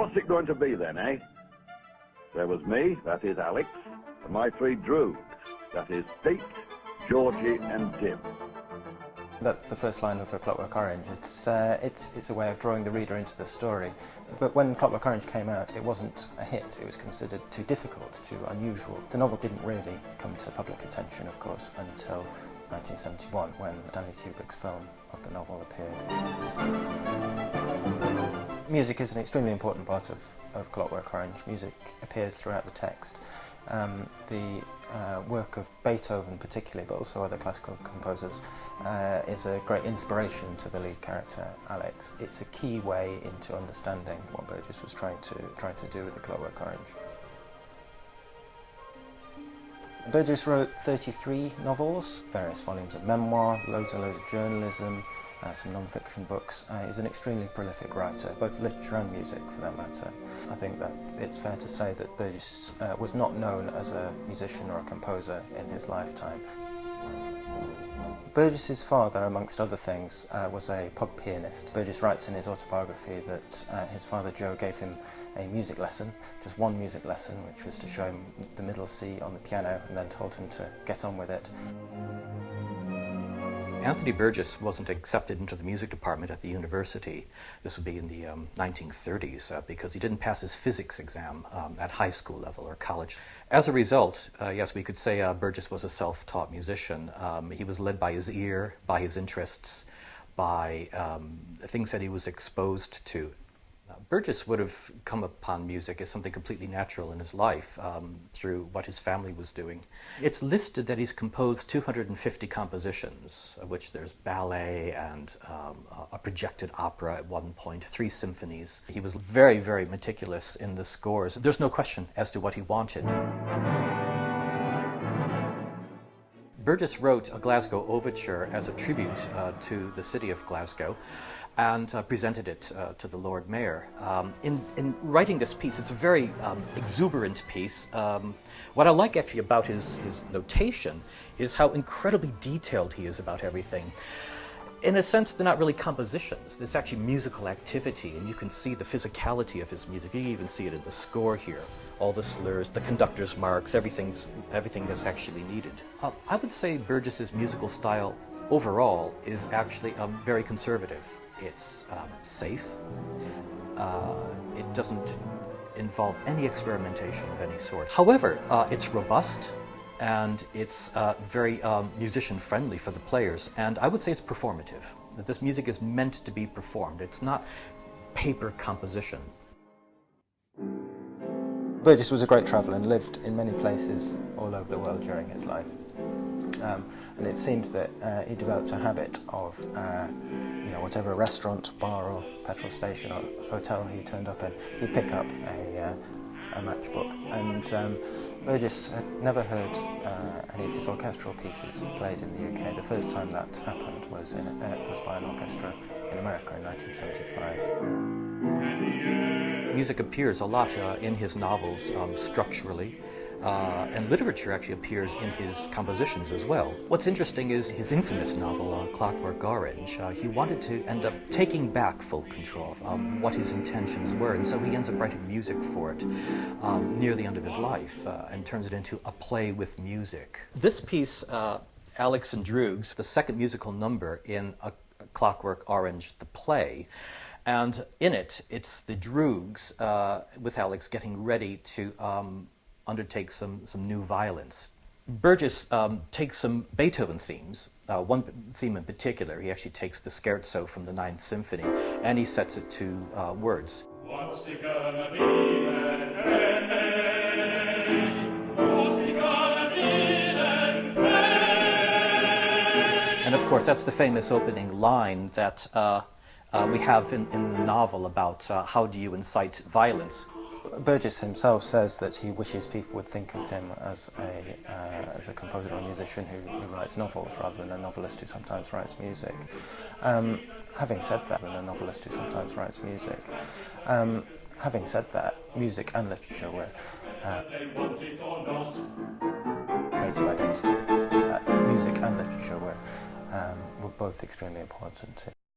what's it going to be then, eh? There was me, that is Alex, and my three droogs, that is Pete, Georgie and Tim. That's the first line of A Clockwork Orange. It's a way of drawing the reader into the story. But when Clockwork Orange came out, it wasn't a hit. It was considered too difficult, too unusual. The novel didn't really come to public attention, of course, until 1971, when Stanley Kubrick's film of the novel appeared. Music is an extremely important part of Clockwork Orange. Music appears throughout the text. The work of Beethoven particularly, but also other classical composers, is a great inspiration to the lead character, Alex. It's a key way into understanding what Burgess was trying to do with The Clockwork Orange. Burgess wrote 33 novels, various volumes of memoir, loads and loads of journalism, some non-fiction books. He's an extremely prolific writer, both literature and music for that matter. I think that it's fair to say that Burgess was not known as a musician or a composer in his lifetime. Burgess's father, amongst other things, was a pub pianist. Burgess writes in his autobiography that his father Joe gave him a music lesson, just one music lesson, which was to show him the middle C on the piano, and then told him to get on with it. Anthony Burgess wasn't accepted into the music department at the university. This would be in the 1930s because he didn't pass his physics exam at high school level or college. As a result, yes, we could say Burgess was a self-taught musician. He was led by his ear, by his interests, by things that he was exposed to. Burgess would have come upon music as something completely natural in his life through what his family was doing. It's listed that he's composed 250 compositions, of which there's ballet and a projected opera at one point, 3 symphonies. He was very, very meticulous in the scores. There's no question as to what he wanted. Burgess wrote a Glasgow overture as a tribute to the city of Glasgow and presented it to the Lord Mayor. In writing this piece, it's a very exuberant piece. What I like actually about his notation is how incredibly detailed he is about everything. In a sense, they're not really compositions. It's actually musical activity, and you can see the physicality of his music. You can even see it in the score here. All the slurs, the conductor's marks, everything that's actually needed. I would say Burgess's musical style overall is actually very conservative. It's safe. It doesn't involve any experimentation of any sort. However, it's robust and it's very musician-friendly for the players. And I would say it's performative. That this music is meant to be performed. It's not paper composition. Burgess was a great traveller and lived in many places all over the world during his life. And it seems that he developed a habit of, whatever restaurant, bar or petrol station or hotel he turned up in, he'd pick up a matchbook. And Burgess had never heard any of his orchestral pieces played in the UK. The first time that happened was by an orchestra in America in 1975. Music appears a lot in his novels structurally. And literature actually appears in his compositions as well. What's interesting is his infamous novel, Clockwork Orange. He wanted to end up taking back full control of what his intentions were, and so he ends up writing music for it near the end of his life and turns it into a play with music. This piece, Alex and Droogs, the second musical number in A Clockwork Orange, the play, and in it, it's the Droogs with Alex getting ready to undertake some new violence. Burgess takes some Beethoven themes, one theme in particular. He actually takes the scherzo from the 9th Symphony and he sets it to words. What's it gonna be then, hey? What's it gonna be then, hey? And of course that's the famous opening line that we have in the novel about how do you incite violence. Burgess himself says that he wishes people would think of him as a composer or musician who writes novels rather than a novelist who sometimes writes music. Having said that, music and literature were creative identity. Music and literature were both extremely important.